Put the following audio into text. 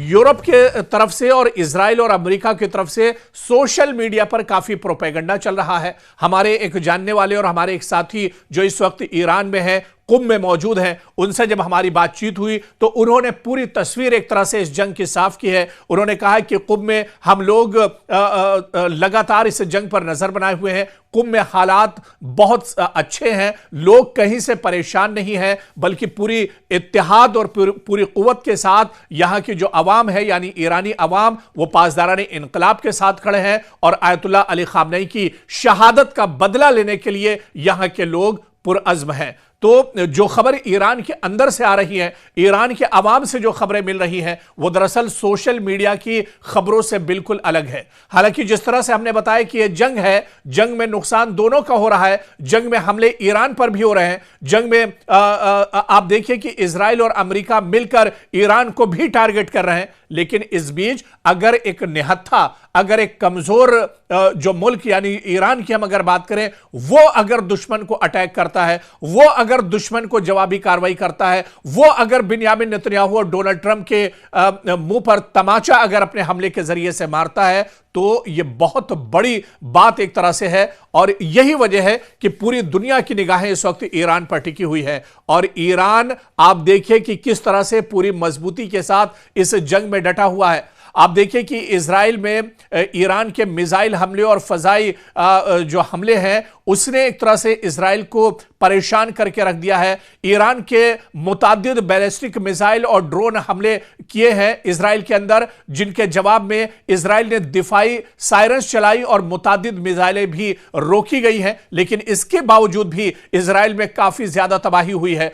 Europe के तरफ से और इजराइल और अमेरिका की तरफ से सोशल मीडिया पर काफी प्रोपेगेंडा चल रहा है। हमारे एक जानने वाले और हमारे एक साथी जो इस वक्त ईरान में है, कुंभ में मौजूद हैं, उनसे जब हमारी बातचीत हुई तो उन्होंने पूरी तस्वीर एक तरह से इस जंग की साफ की है। उन्होंने कहा कि कुंभ में हम लोग लगातार इस जंग पर नजर बनाए हुए हैं। कुंभ में हालात बहुत अच्छे हैं, लोग कहीं से परेशान नहीं हैं, बल्कि पूरी इत्तेहाद और पूरी कुव्वत के साथ यहां की जो अवाम है यानी ईरानी अवाम वो पासदाराने इनकलाब के साथ खड़े हैं और आयतुल्लाह अली खामनेई की शहादत का बदला लेने के लिए यहां के लोग पुरअज़्म हैं। तो जो खबर ईरान के अंदर से आ रही है, ईरान के अवाम से जो खबरें मिल रही हैं, वो दरअसल सोशल मीडिया की खबरों से बिल्कुल अलग है। हालांकि जिस तरह से हमने बताया कि यह जंग है, जंग में नुकसान दोनों का हो रहा है, जंग में हमले ईरान पर भी हो रहे हैं, जंग में आप देखिए कि इजराइल और अमेरिका मिलकर ईरान को भी टारगेट कर रहे हैं। लेकिन इस बीच अगर एक निहत्था, अगर एक कमजोर जो मुल्क यानी ईरान की हम अगर बात करें, वो अगर दुश्मन को अटैक करता है, वो अगर दुश्मन को जवाबी कार्रवाई करता है, वो अगर बिन्यामिन नेतन्याहू और डोनाल्ड ट्रंप के मुंह पर तमाचा अगर अपने हमले के जरिए से मारता है, तो यह बहुत बड़ी बात एक तरह से है। और यही वजह है कि पूरी दुनिया की निगाहें इस वक्त ईरान पर टिकी हुई है। और ईरान आप देखिए कि किस तरह से पूरी मजबूती के साथ इस जंग में डटा हुआ है। आप देखिए कि इजराइल में ईरान के मिसाइल हमले और फजाई जो हमले हैं, उसने एक तरह से इजराइल को परेशान करके रख दिया है। ईरान के मुताद्दिद बैलिस्टिक मिसाइल और ड्रोन हमले किए हैं इजराइल के अंदर, जिनके जवाब में इजराइल ने दिफाई सायरन्स चलाई और मुताद्दिद मिसाइलें भी रोकी गई हैं। लेकिन इसके बावजूद भी इजराइल में काफी ज्यादा तबाही हुई है।